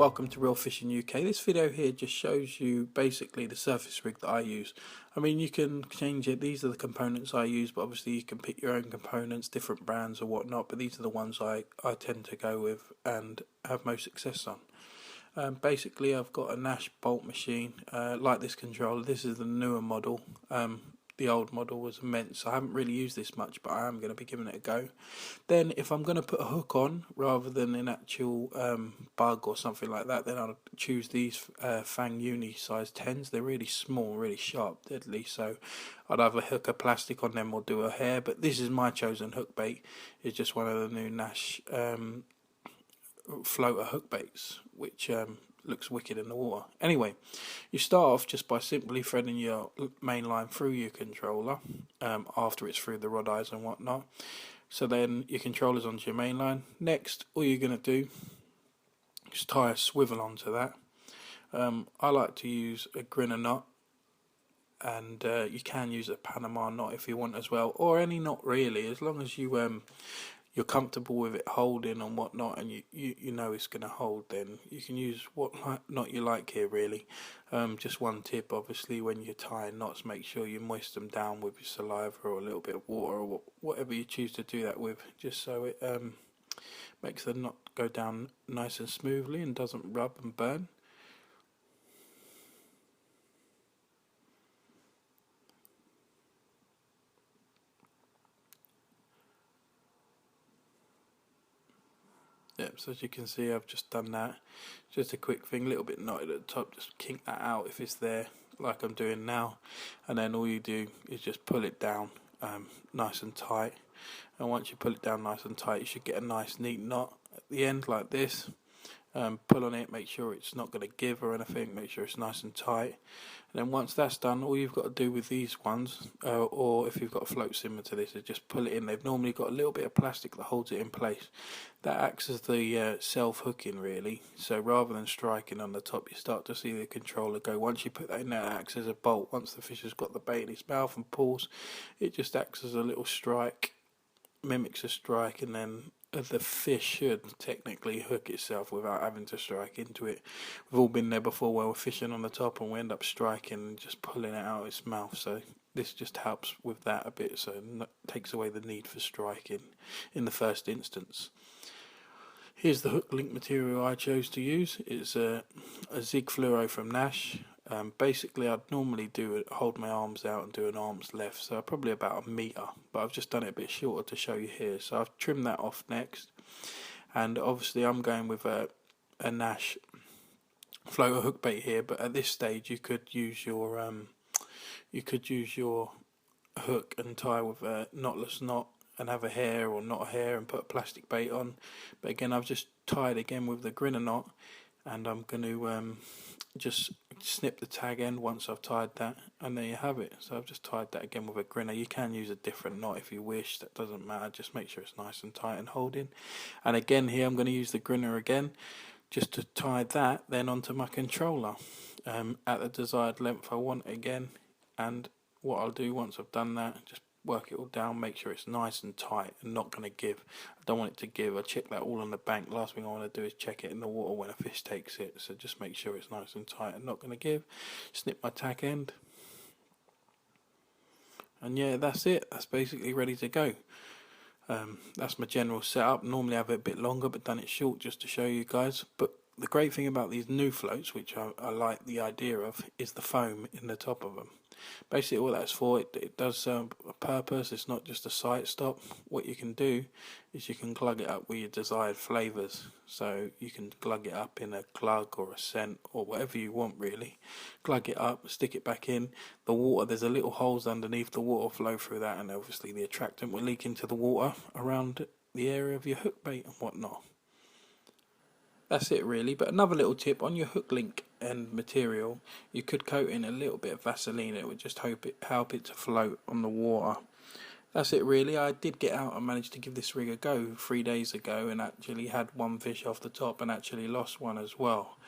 Welcome to ReelfishingUK. This video here just shows you basically the surface rig that I use. I mean, you can change it. These are the components I use, but obviously you can pick your own components, different brands or whatnot, but these are the ones I tend to go with and have most success on. Basically, I've got a Nash Bolt Machine, like this controller. This is the newer model. The old model was immense. I haven't really used this much, but I am going to be giving it a go. Then if I'm going to put a hook on rather than an actual bug or something like that, then I'll choose these Fang Uni size 10s. They're really small, really sharp, deadly, so I'd either hook a plastic on them or do a hair, but this is my chosen hook bait. It's just one of the new Nash floater hook baits, which looks wicked in the water. Anyway, you start off just by simply threading your main line through your controller after it's through the rod eyes and whatnot. So then your controller's onto your main line. Next, all you're going to do is tie a swivel onto that. I like to use a grinner knot, and you can use a Panama knot if you want as well, or any knot really, as long as you're comfortable with it holding and whatnot, and you know it's going to hold, then you can use what knot you like here really. Just one tip, obviously, when you're tying knots, make sure you moist them down with your saliva or a little bit of water or whatever you choose to do that with, just so it makes the knot go down nice and smoothly and doesn't rub and burn. Yep, so as you can see, I've just done that. Just a quick thing, a little bit knotted at the top, just kink that out if it's there, like I'm doing now. And then all you do is just pull it down nice and tight. And once you pull it down nice and tight, you should get a nice neat knot at the end like this. Pull on it, make sure it's not going to give or anything, make sure it's nice and tight. And then once that's done, all you've got to do with these ones, or if you've got a float similar to this, is just pull it in. They've normally got a little bit of plastic that holds it in place. That acts as the self-hooking really, so rather than striking on the top, you start to see the controller go. Once you put that in there, it acts as a bolt. Once the fish has got the bait in its mouth and pulls, it just acts as a little strike, mimics a strike, and then the fish should technically hook itself without having to strike into it. We've all been there before where we're fishing on the top and we end up striking and just pulling it out of its mouth, so this just helps with that a bit, so it takes away the need for striking in the first instance. Here's the hook link material I chose to use. It's a Zig Fluoro from Nash. Basically I'd normally hold my arms out and do an arm's length, so probably about 1 metre, but I've just done it a bit shorter to show you here. So I've trimmed that off next, and obviously I'm going with a Nash floater hook bait here, but at this stage you could use your hook and tie with a knotless knot and have a hair or not a hair and put a plastic bait on. But again, I've just tied again with the grinner knot, and I'm going to just snip the tag end once I've tied that, and there you have it. So I've just tied that again with a grinner. You can use a different knot if you wish, that doesn't matter, just make sure it's nice and tight and holding. And again here I'm going to use the grinner again just to tie that then onto my controller at the desired length I want again. And what I'll do once I've done that, just work it all down, make sure it's nice and tight and not going to give. I don't want it to give. I check that all on the bank. Last thing I want to do is check it in the water when a fish takes it, so just make sure it's nice and tight and not going to give. Snip my tack end, and yeah, that's it. That's basically ready to go. That's my general setup. Normally I have it a bit longer, but done it short just to show you guys. But the great thing about these new floats, which I like the idea of, is the foam in the top of them. Basically all that's for, it does a purpose. It's not just a sight stop. What you can do is you can glug it up with your desired flavours. So you can glug it up in a glug or a scent or whatever you want really. Glug it up, stick it back in. The water, there's a little holes underneath, the water flow through that, and obviously the attractant will leak into the water around the area of your hook bait and whatnot. That's it really. But another little tip, on your hook link and material, you could coat in a little bit of Vaseline. It would just help it to float on the water. That's it really. I did get out and managed to give this rig a go 3 days ago, and actually had one fish off the top and actually lost one as well.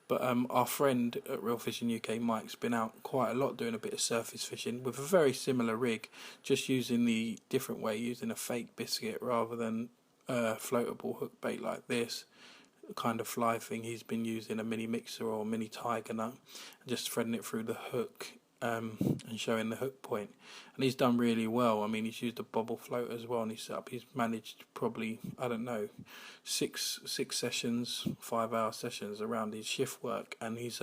But our friend at ReelfishingUK, Mike's been out quite a lot doing a bit of surface fishing with a very similar rig, just using the different way, using a fake biscuit rather than a floatable hook bait like this. kind of fly thing, he's been using a mini mixer or a mini tiger nut and just threading it through the hook, and showing the hook point, and he's done really well. I mean, he's used a bobble float as well, and he's managed probably, I don't know, six sessions, 5-hour sessions around his shift work, and he's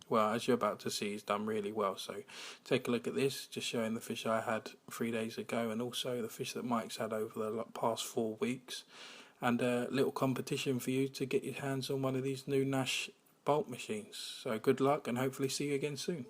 well, as you're about to see, he's done really well. So take a look at this, just showing the fish I had 3 days ago, and also the fish that Mike's had over the past 4 weeks, and a little competition for you to get your hands on one of these new Nash Bolt machines. So good luck, and hopefully see you again soon.